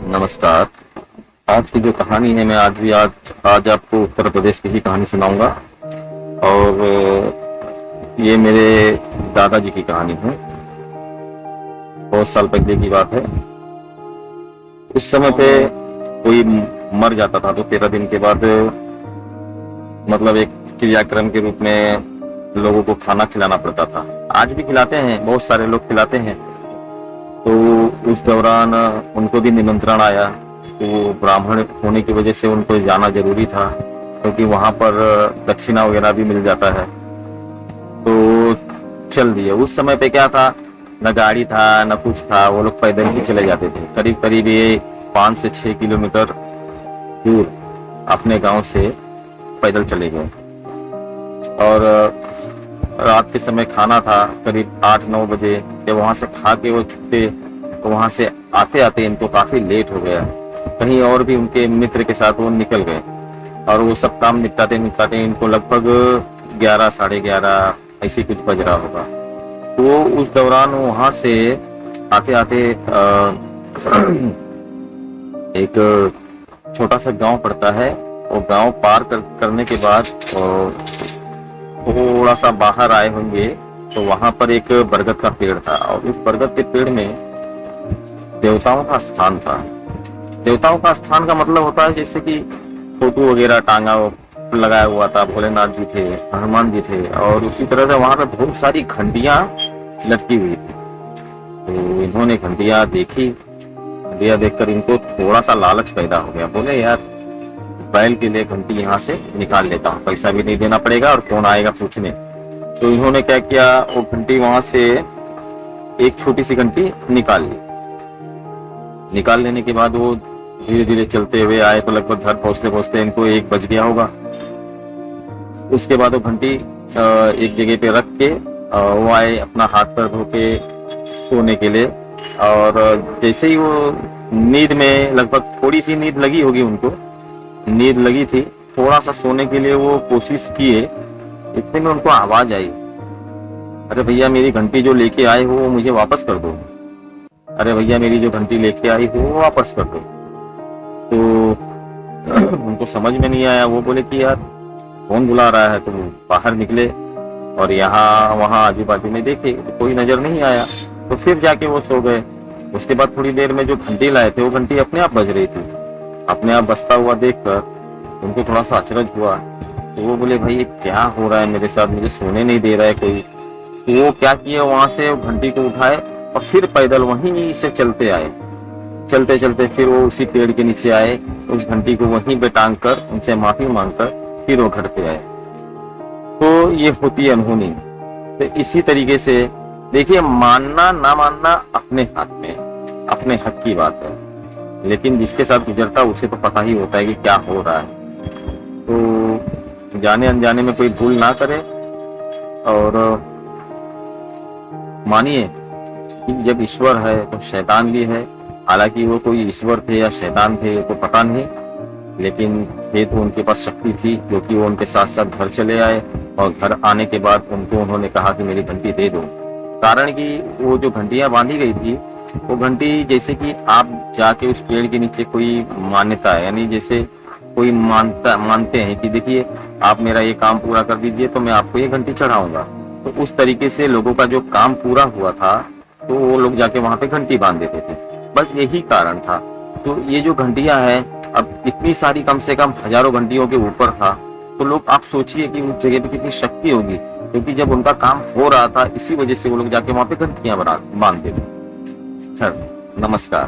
नमस्कार। आज की जो कहानी है मैं आज आपको उत्तर प्रदेश की ही कहानी सुनाऊंगा और ये मेरे दादाजी की कहानी है। बहुत साल पहले की बात है। उस समय पे कोई मर जाता था तो 13 दिन के बाद मतलब एक क्रियाक्रम के रूप में लोगों को खाना खिलाना पड़ता था। आज भी खिलाते हैं, बहुत सारे लोग खिलाते हैं। तो उस दौरान उनको भी निमंत्रण आया। तो ब्राह्मण होने की वजह से उनको जाना जरूरी था क्योंकि वहां पर दक्षिणा वगैरह भी मिल जाता है। तो चल दिए। उस समय पे क्या था, न गाड़ी था न कुछ था, वो लोग पैदल ही चले जाते थे। करीब करीब ये 5 से 6 किलोमीटर दूर अपने गांव से पैदल चले गए। और रात के समय खाना था करीब 8-9 बजे। जब वहां से खा के वो छुट्टे तो वहां से आते आते इनको काफी लेट हो गया। कहीं और भी उनके मित्र के साथ वो निकल गए और वो सब काम निपटाते निपटाते इनको लगभग 11, साढ़े 11 ऐसे कुछ बज रहा होगा। तो उस दौरान वहां से आते आते एक छोटा सा गांव पड़ता है। वो गांव पार करने के बाद थोड़ा सा बाहर आए होंगे तो वहां पर एक बरगद का पेड़ था और उस बरगद के पेड़ में देवताओं का स्थान था। देवताओं का स्थान का मतलब होता है जैसे कि फोटो वगैरह टांगा लगाया हुआ था। भोलेनाथ जी थे, हनुमान जी थे और उसी तरह से वहां पर बहुत सारी घंटियां लटकी हुई थी। तो इन्होंने घंटियां देखी। घंटियां देखकर इनको थोड़ा सा लालच पैदा हो गया। बोले यार बैल के लिए घंटी यहाँ से निकाल लेता हूँ, पैसा भी नहीं देना पड़ेगा और कौन आएगा पूछने। तो इन्होंने क्या किया, वो घंटी वहां से एक छोटी सी घंटी निकाल ली। निकाल लेने के बाद वो धीरे धीरे चलते हुए आए तो लगभग घर पहुंचते पहुंचते इनको 1 बज गया होगा। उसके बाद वो घंटी एक जगह पे रख के वो आए अपना हाथ पैर धो के सोने के लिए। और जैसे ही वो नींद में, लगभग थोड़ी सी नींद लगी होगी उनको, नींद लगी थी, थोड़ा सा सोने के लिए वो कोशिश किए। इतने में उनको आवाज आई, अरे भैया मेरी घंटी जो लेके आए हो वो मुझे वापस कर दो। अरे भैया मेरी जो घंटी लेके आई हो वो वापस कर दो। तो उनको समझ में नहीं आया। वो बोले कि यार कौन बुला रहा है। तो बाहर निकले और यहाँ वहाँ आजू बाजू में देखे तो कोई नजर नहीं आया। तो फिर जाके वो सो गए। उसके बाद थोड़ी देर में जो घंटी लाए थे वो घंटी अपने आप बज रही थी। अपने आप बजता हुआ देखकर उनको थोड़ा सा अचरज हुआ। तो वो बोले भाई ये क्या हो रहा है मेरे साथ, मुझे सोने नहीं दे रहा है कोई। तो वो क्या किया, वहां से घंटी को उठाए और फिर पैदल वहीं से चलते आए। चलते चलते फिर वो उसी पेड़ के नीचे आए, उस घंटी को वहीं पे टांग कर उनसे माफी मांगकर फिर वो घर पे आए। तो ये होती है अनहोनी। तो इसी तरीके से देखिए, मानना ना मानना अपने हाथ में, अपने हक की बात है। लेकिन जिसके साथ गुजरता है उसे तो पता ही होता है कि क्या हो रहा है। तो जाने अनजाने में कोई भूल ना करे और मानिए कि जब ईश्वर है तो शैतान भी है। हालांकि वो कोई ईश्वर थे या शैतान थे तो पता नहीं, लेकिन थे तो उनके पास शक्ति थी जो कि वो उनके साथ साथ घर चले आए। और घर आने के बाद उन्होंने कहा कि मेरी घंटी दे दो। कारण कि वो जो घंटियां बांधी गई थी वो घंटी, जैसे कि आप जाके उस पेड़ के नीचे कोई मान्यता है, यानी जैसे कोई मानते हैं कि देखिए आप मेरा ये काम पूरा कर दीजिए तो मैं आपको ये घंटी चढ़ाऊंगा। तो उस तरीके से लोगों का जो काम पूरा हुआ था तो वो लोग जाके वहां पे घंटी बांध देते थे। बस यही कारण था। तो ये जो घंटियां हैं, अब इतनी सारी, कम से कम हजारों घंटियों के ऊपर था। तो लोग, आप सोचिए कि उस जगह पे कितनी शक्ति होगी, क्योंकि जब उनका काम हो रहा था इसी वजह से वो लोग जाके वहां पे घंटियां बांध देते। सर नमस्कार।